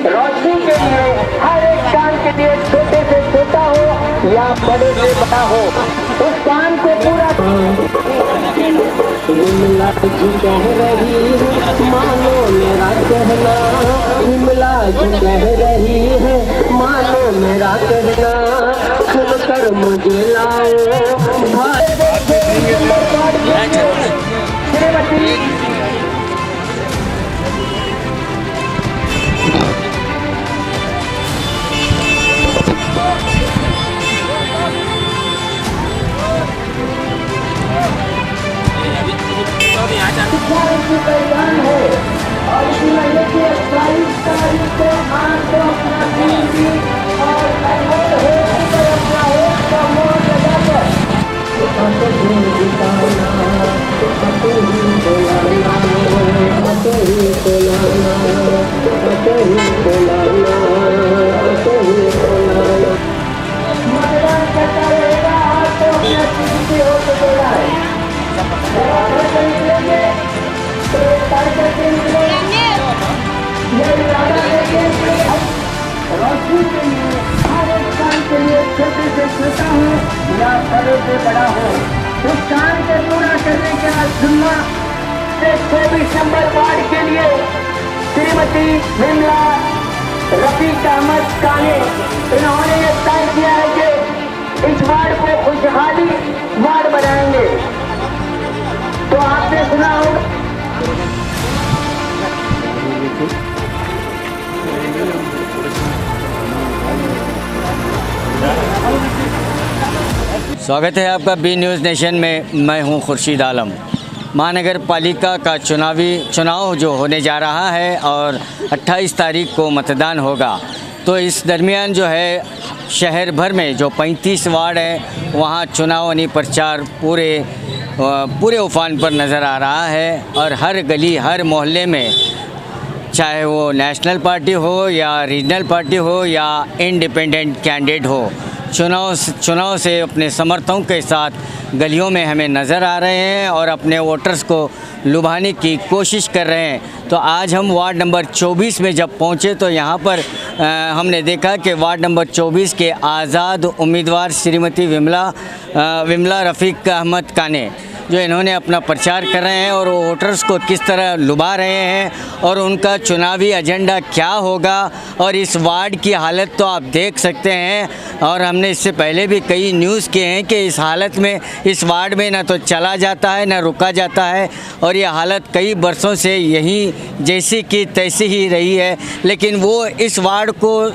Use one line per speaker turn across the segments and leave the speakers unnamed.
रोशनी के लिए हर एक काम के लिए छोटे से छोटा हो या बड़े से बड़ा हो, उस काम को पूरा विमला जी कह रही है मानो मेरा कहना, विमला जी कह रही है मानो मेरा कहना, सुनकर मुझे लाओ कल्याण है और इसी महीने की 28 तारीख को आपको अपना कीमती और अनमोल हेतु पर अपना एक का मोल लगाकर मतदान करता रहेगा। आपको अपना कीमती हो सकेगा रोशनी के लिए हर एक काम के लिए छोटे से छोटा हो या बड़े से बड़ा हो, उस काम को पूरा करने के बाद जुम्मा से 24 नंबर वार्ड के लिए श्रीमती विमला रफीक अहमद काने, इन्होंने ये तय किया है कि इस वार्ड को खुशहाली वार्ड बनाएंगे। तो आपने सुना होगा
स्वागत है आपका बी न्यूज़ नेशन में। मैं हूं खुर्शीद आलम। महानगर पालिका का चुनाव जो होने जा रहा है और 28 तारीख को मतदान होगा, तो इस दरमियान जो है शहर भर में जो 35 वार्ड हैं वहाँ चुनावी प्रचार पूरे उफान पर नज़र आ रहा है और हर गली हर मोहल्ले में, चाहे वो नेशनल पार्टी हो या रीजनल पार्टी हो या इंडिपेंडेंट कैंडिडेट हो, चुनाव से अपने समर्थकों के साथ गलियों में हमें नज़र आ रहे हैं और अपने वोटर्स को लुभाने की कोशिश कर रहे हैं। तो आज हम वार्ड नंबर 24 में जब पहुंचे तो यहाँ पर हमने देखा कि वार्ड नंबर 24 के आज़ाद उम्मीदवार श्रीमती विमला रफीक अहमद काने, जो इन्होंने अपना प्रचार कर रहे हैं और वोटर्स को किस तरह लुभा रहे हैं और उनका चुनावी एजेंडा क्या होगा। और इस वार्ड की हालत तो आप देख सकते हैं और हमने इससे पहले भी कई न्यूज़ किए हैं कि इस हालत में इस वार्ड में ना तो चला जाता है ना रुका जाता है और ये हालत कई बरसों से यही जैसी की तैसी ही रही है। लेकिन वो इस वार्ड को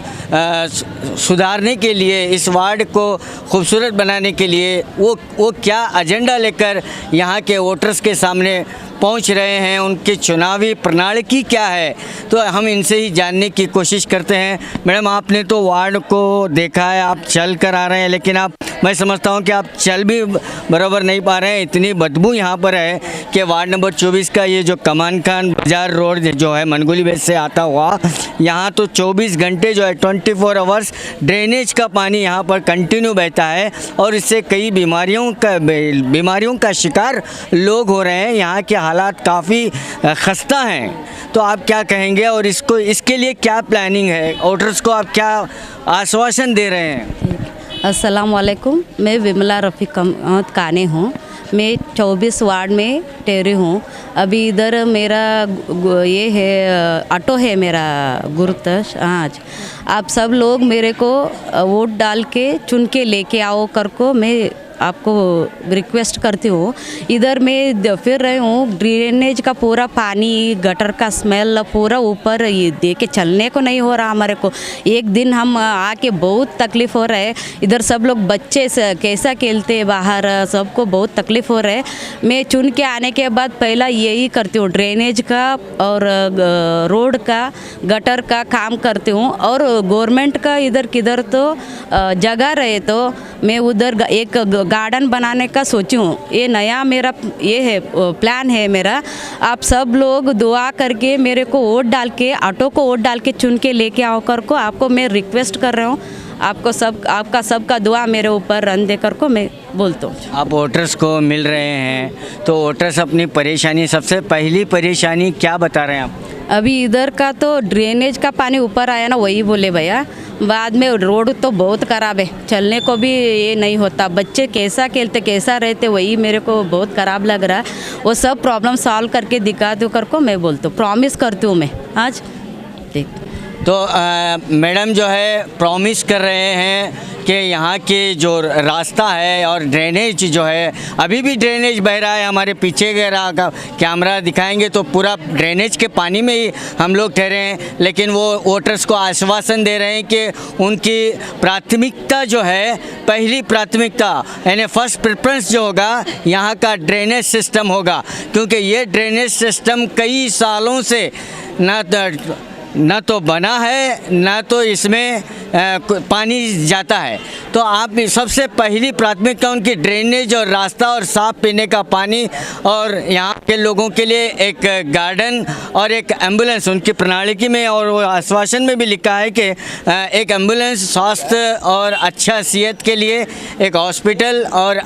सुधारने के लिए, इस वार्ड को खूबसूरत बनाने के लिए वो क्या एजेंडा लेकर यहाँ के वोटर्स के सामने पहुँच रहे हैं, उनकी चुनावी प्रणाली क्या है, तो हम इनसे ही जानने की कोशिश करते हैं। मैडम, आपने तो वार्ड को देखा है, आप चल कर आ रहे हैं, लेकिन मैं समझता हूं कि आप चल भी बराबर नहीं पा रहे हैं, इतनी बदबू यहाँ पर है कि वार्ड नंबर 24 का ये जो कमान खान बाज़ार रोड जो है मनगुली बेस से आता हुआ, यहाँ तो 24 घंटे जो है 24 आवर्स ड्रेनेज का पानी यहाँ पर कंटिन्यू बहता है और इससे कई बीमारियों का शिकार लोग हो रहे हैं। यहाँ के हालात काफ़ी खस्ता हैं, तो आप क्या कहेंगे और इसके लिए क्या प्लानिंग है, वोटर्स को आप क्या आश्वासन दे रहे हैं?
अस्सलाम वालेकुम, मैं विमला रफीक अहमद काने हूँ। मैं 24 वार्ड में ठहरी हूँ। अभी इधर मेरा ये है ऑटो है मेरा गुरुतश। आज आप सब लोग मेरे को वोट डाल के चुन के लेके आओ कर को मैं आपको रिक्वेस्ट करती हूँ। इधर मैं फिर रही हूँ, ड्रेनेज का पूरा पानी, गटर का स्मेल पूरा ऊपर ये दे के चलने को नहीं हो रहा हमारे को। एक दिन हम आके बहुत तकलीफ़ हो रहा है। इधर सब लोग बच्चे से कैसा खेलते हैं बाहर, सबको बहुत तकलीफ़ हो रहा है। मैं चुन के आने के बाद पहला यही करती हूँ, ड्रेनेज का और रोड का गटर का काम करती हूँ। और गवर्नमेंट का इधर किधर तो जगह रहे तो मैं उधर एक गार्डन बनाने का सोची हूँ। ये नया मेरा ये है प्लान है मेरा। आप सब लोग दुआ करके मेरे को वोट डाल के, ऑटो को वोट डाल के चुन के लेके आओ कर को आपको मैं रिक्वेस्ट कर रहा हूँ। आपका सबका दुआ मेरे ऊपर रन दे कर को मैं बोलता हूँ।
आप वोटर्स को मिल रहे हैं तो वोटर्स अपनी परेशानी, सबसे पहली परेशानी क्या बता रहे हैं आप?
अभी इधर का तो ड्रेनेज का पानी ऊपर आया ना, वही बोले भैया। बाद में रोड तो बहुत ख़राब है, चलने को भी ये नहीं होता। बच्चे कैसा खेलते कैसा रहते, वही मेरे को बहुत ख़राब लग रहा है। वो सब प्रॉब्लम सॉल्व करके दिखा दो कर को मैं बोलती हूँ, प्रॉमिस करती हूँ मैं आज। देख
तो मैडम जो है प्रॉमिस कर रहे हैं कि यहाँ के जो रास्ता है और ड्रेनेज जो है, अभी भी ड्रेनेज बह रहा है। हमारे पीछे का कैमरा दिखाएंगे तो पूरा ड्रेनेज के पानी में ही हम लोग ठहरे हैं। लेकिन वो वोटर्स को आश्वासन दे रहे हैं कि उनकी प्राथमिकता जो है, पहली प्राथमिकता यानी फर्स्ट प्रेफरेंस जो होगा यहाँ का ड्रेनेज सिस्टम होगा, क्योंकि ये ड्रेनेज सिस्टम कई सालों से न तो बना है, न तो इसमें पानी जाता है। तो आप सबसे पहली प्राथमिकता उनकी ड्रेनेज और रास्ता और साफ़ पीने का पानी, और यहाँ के लोगों के लिए एक गार्डन और एक एम्बुलेंस उनकी प्रणाली में, और वो आश्वासन में भी लिखा है कि एक एम्बुलेंस, स्वास्थ्य और अच्छा सेहत के लिए एक हॉस्पिटल और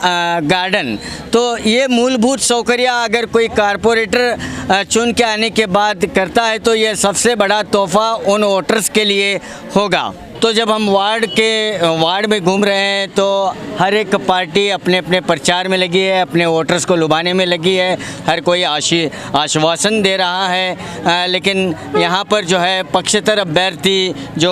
गार्डन। तो ये मूलभूत सौकर्य अगर कोई कारपोरेटर चुन के आने के बाद करता है तो ये सबसे बड़ा तोहफा उन वोटर्स के लिए होगा। तो जब हम वार्ड में घूम रहे हैं तो हर एक पार्टी अपने अपने प्रचार में लगी है, अपने वोटर्स को लुभाने में लगी है, हर कोई आश्वासन दे रहा है। लेकिन यहाँ पर जो है पक्षतर अभ्यर्थी जो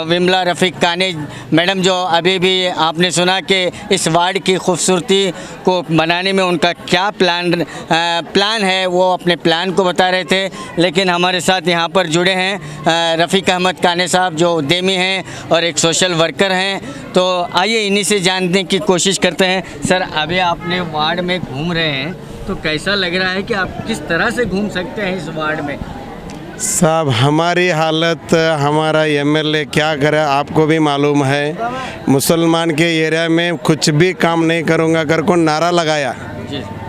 विमला रफ़ीक काने मैडम, जो अभी भी आपने सुना कि इस वार्ड की खूबसूरती को बनाने में उनका क्या प्लान है, वो अपने प्लान को बता रहे थे। लेकिन हमारे साथ यहाँ पर जुड़े हैं रफ़ीक अहमद काने साहब, जो उद्यमी हैं और एक सोशल वर्कर हैं। तो आइए इन्हीं से जानने की कोशिश करते हैं। सर, अभी आपने वार्ड में घूम रहे हैं तो कैसा लग रहा है कि आप किस तरह से घूम सकते हैं इस वार्ड में?
साहब, हमारी हालत, हमारा एमएलए क्या करे आपको भी मालूम है। मुसलमान के एरिया में कुछ भी काम नहीं करूँगा कर को नारा लगाया,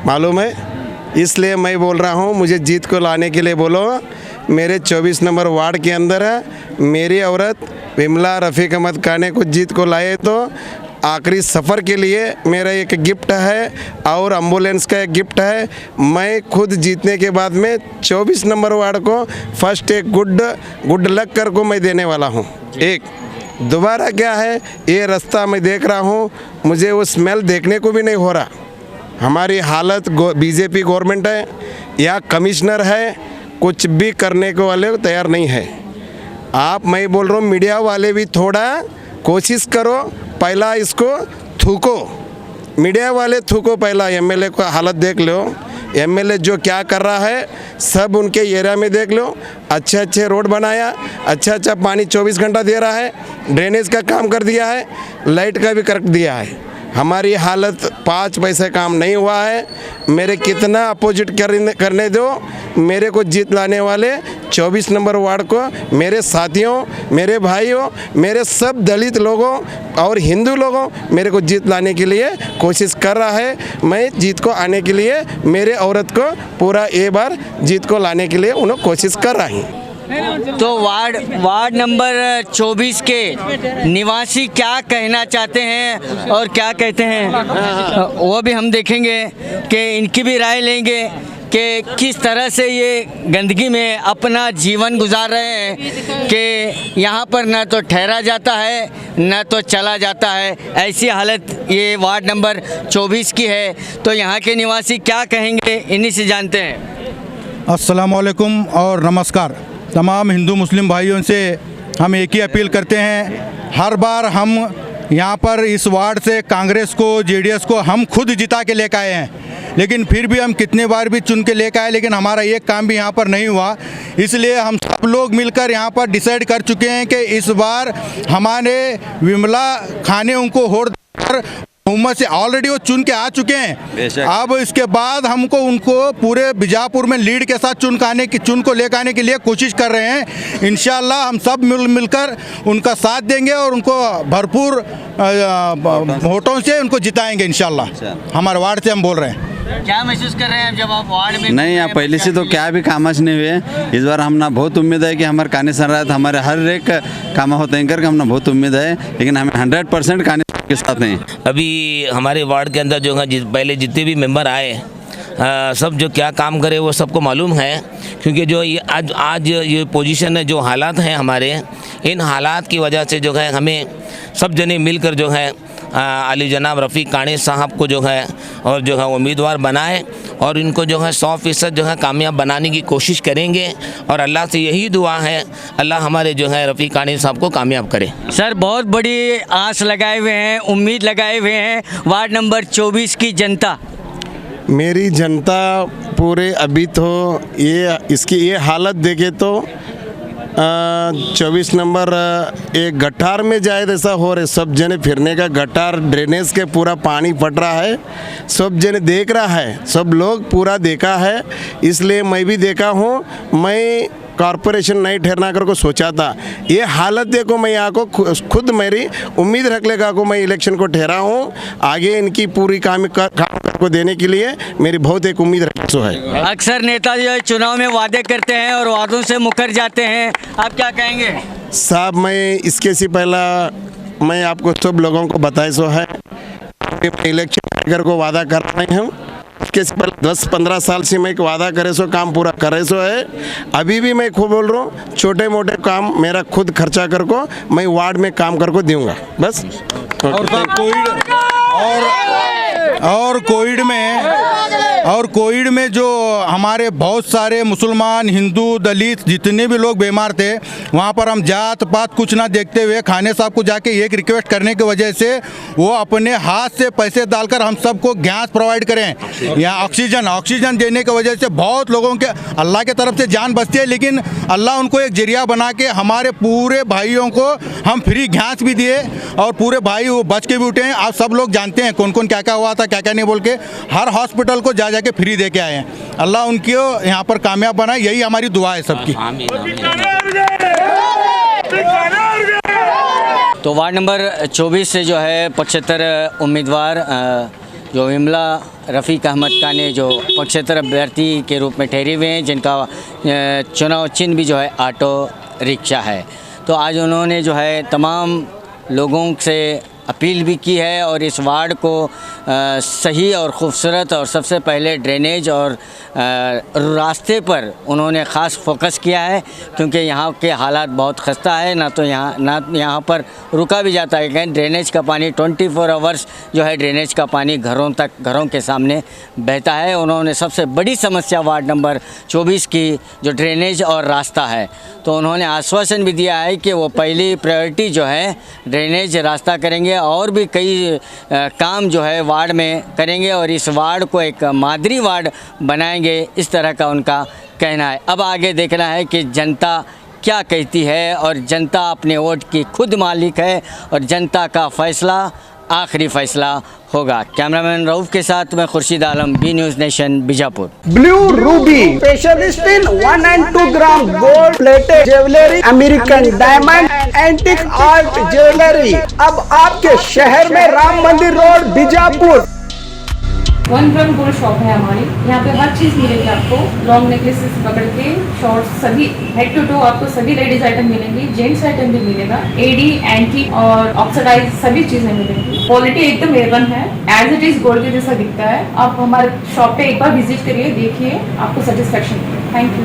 मालूम है। इसलिए मैं बोल रहा हूँ, मुझे जीत को लाने के लिए बोलो। मेरे 24 नंबर वार्ड के अंदर है मेरी औरत विमला रफ़ीक अहमद काने को जीत को लाए तो आखिरी सफ़र के लिए मेरा एक गिफ्ट है और एम्बुलेंस का एक गिफ्ट है। मैं खुद जीतने के बाद में 24 नंबर वार्ड को फर्स्ट एक गुड लक कर को मैं देने वाला हूँ। एक दोबारा क्या है, ये रास्ता मैं देख रहा हूँ, मुझे वो स्मेल देखने को भी नहीं हो रहा। हमारी हालत बीजेपी गवर्नमेंट है या कमिश्नर है, कुछ भी करने को वाले तैयार नहीं है। आप, मैं बोल रहा हूँ मीडिया वाले भी थोड़ा कोशिश करो, पहला इसको थूको, मीडिया वाले थूको, पहला एमएलए को हालत देख लो। एमएलए जो क्या कर रहा है सब उनके एरिया में देख लो। अच्छे रोड बनाया, अच्छा पानी 24 घंटा दे रहा है, ड्रेनेज का काम कर दिया है, लाइट का भी करेक्ट दिया है। हमारी हालत 5 पैसे काम नहीं हुआ है। मेरे कितना अपोजिट करने दो, मेरे को जीत लाने वाले 24 नंबर वार्ड को मेरे साथियों, मेरे भाइयों, मेरे सब दलित लोगों और हिंदू लोगों मेरे को जीत लाने के लिए कोशिश कर रहा है। मैं जीत को आने के लिए मेरे औरत को पूरा ये बार जीत को लाने के लिए उन्हें कोशिश कर रहा हूँ।
तो वार्ड नंबर 24 के निवासी क्या कहना चाहते हैं और क्या कहते हैं वो भी हम देखेंगे कि इनकी भी राय लेंगे कि किस तरह से ये गंदगी में अपना जीवन गुजार रहे हैं कि यहाँ पर न तो ठहरा जाता है न तो चला जाता है। ऐसी हालत ये वार्ड नंबर 24 की है। तो यहाँ के निवासी क्या कहेंगे, इन्हीं से जानते हैं।
अस्सलाम वालेकुम और नमस्कार। तमाम हिंदू मुस्लिम भाइयों से हम एक ही अपील करते हैं, हर बार हम यहाँ पर इस वार्ड से कांग्रेस को, जेडीएस को हम खुद जिता के लेकर आए हैं, लेकिन फिर भी हम कितने बार भी चुन के लेकर आए, लेकिन हमारा एक काम भी यहाँ पर नहीं हुआ। इसलिए हम सब लोग मिलकर यहाँ पर डिसाइड कर चुके हैं कि इस बार हमारे विमला खाने उनको वोट देकर बहुमत से ऑलरेडी वो चुन के आ चुके हैं। अब इसके बाद हमको उनको पूरे बीजापुर में लीड के साथ चुन को लेकर आने के लिए कोशिश कर रहे हैं। इंशाल्लाह हम सब मिलकर उनका साथ देंगे और उनको भरपूर वोटों से उनको जिताएंगे इंशाल्लाह। हमारे वार्ड से हम बोल रहे हैं।
क्या महसूस कर रहे हैं जब आप वार्ड में?
नहीं, यहाँ पहले से तो क्या भी कामच नहीं हुए। इस बार हमना बहुत उम्मीद है कि हमारे काने सर रहा था, हमारे हर एक काम होते हैं करके हमने बहुत उम्मीद है, लेकिन हमें 100% काने के साथ हैं।
अभी हमारे वार्ड के अंदर जो है पहले जितने भी मेंबर आए सब जो क्या काम करे वो सबको मालूम है, क्योंकि जो ये आज ये पोजीशन है, जो हालात हैं हमारे, इन हालात की वजह से जो है हमें सब जने मिलकर जो है अली जनाब रफ़ीक कानी साहब को जो है और जो है उम्मीदवार बनाए और इनको जो है 100% जो है कामयाब बनाने की कोशिश करेंगे। और अल्लाह से यही दुआ है, अल्लाह हमारे जो है रफ़ीक कानी साहब को कामयाब करे।
सर, बहुत बड़ी आस लगाए हुए हैं, उम्मीद लगाए हुए हैं वार्ड नंबर 24 की जनता।
मेरी जनता पूरे अभी तो इसकी ये हालत देखे तो 24 नंबर एक गटार में जाए ऐसा हो रहे, सब जने फिरने का गटार ड्रेनेज के पूरा पानी फट रहा है, सब जने देख रहा है, सब लोग पूरा देखा है, इसलिए मैं भी देखा हूँ। मैं कॉरपोरेशन नहीं ठहरना कर को सोचा था, ये हालत देखो मैं यहाँ को खुद मेरी उम्मीद रख लेगा को मैं इलेक्शन को ठहरा हूँ, आगे इनकी पूरी काम को देने के लिए मेरी बहुत एक उम्मीद रखी है।
अक्सर नेता जो है चुनाव में वादे करते हैं और वादों से मुकर जाते हैं, आप क्या कहेंगे?
साहब, मैं इसके से पहला मैं आपको सब लोगों को बताए सो है, इलेक्शन को वादा कर रहे हूँ, इसके 10-15 साल से मैं एक वादा करे सो काम पूरा करे सो है। अभी भी मैं खूब बोल रहा हूँ, छोटे मोटे काम मेरा खुद खर्चा कर को मैं वार्ड में काम कर को दूंगा बस।
और कोविड में जो हमारे बहुत सारे मुसलमान, हिंदू, दलित जितने भी लोग बीमार थे, वहाँ पर हम जात पात कुछ ना देखते हुए खाने साहब को जाके एक रिक्वेस्ट करने की वजह से वो अपने हाथ से पैसे डालकर हम सबको गैस प्रोवाइड करें, यहाँ ऑक्सीजन देने की वजह से बहुत लोगों के अल्लाह के तरफ से जान बचती है। लेकिन अल्लाह उनको एक जरिया बना के हमारे पूरे भाइयों को हम फ्री गैस भी दिए और पूरे भाई वो बच के भी उठे हैं। आप सब लोग जानते हैं कौन कौन क्या क्या हुआ था, क्या क्या नहीं बोल के हर हॉस्पिटल को जा जाके फ्री दे के आए हैं। अल्लाह उनकी यहाँ पर कामयाब बनाए, यही हमारी दुआ है सबकी।
तो वार्ड नंबर 24 से जो है पक्षेतर उम्मीदवार जो विमला रफ़ीक अहमद कानी जो पक्षेतर अभ्यर्थी के रूप में ठहरे हुए हैं, जिनका चुनाव चिन्ह भी जो है ऑटो रिक्शा है, तो आज उन्होंने जो है तमाम लोगों से अपील भी की है और इस वार्ड को सही और ख़ूबसूरत और सबसे पहले ड्रेनेज और रास्ते पर उन्होंने ख़ास फोकस किया है, क्योंकि यहाँ के हालात बहुत खस्ता है, ना यहाँ पर रुका भी जाता है कहीं। ड्रेनेज का पानी 24 आवर्स जो है ड्रेनेज का पानी घरों के सामने बहता है। उन्होंने सबसे बड़ी समस्या वार्ड नंबर 24 की जो ड्रेनेज और रास्ता है, तो उन्होंने आश्वासन भी दिया है कि वो पहली प्रायोरिटी जो है ड्रेनेज रास्ता करेंगे और भी कई काम जो है वार्ड में करेंगे और इस वार्ड को एक मादरी वार्ड बनाएंगे, इस तरह का उनका कहना है। अब आगे देखना है कि जनता क्या कहती है और जनता अपने वोट की खुद मालिक है और जनता का फैसला आखिरी फैसला होगा। कैमरामैन रऊफ के साथ मैं Khurshid Alam, B news nation, Bijapur.
Blue ruby specialist in 1 and 2 gram gold plated jewellery, American diamond, antique art jewellery, अब आपके शहर में Ram Mandir road, Bijapur.
1 gram gold shop है हमारी, यहाँ पे हर चीज़ मिलेगी आपको, लॉन्ग नेकलेसेस पकड़ के शॉर्ट्स, सभी हेड टू टो आपको सभी लेडीज आइटम मिलेंगी, जेंट्स आइटम भी मिलेगा, एडी, एंटी और ऑक्सीडाइज सभी चीजें मिलेंगी। क्वालिटी एकदम A1 है, एज इट इज गोल्ड के जैसा दिखता है। आप हमारे शॉप पे एक बार विजिट करिए, देखिए, आपको सेटिस्फेक्शन। Thank you.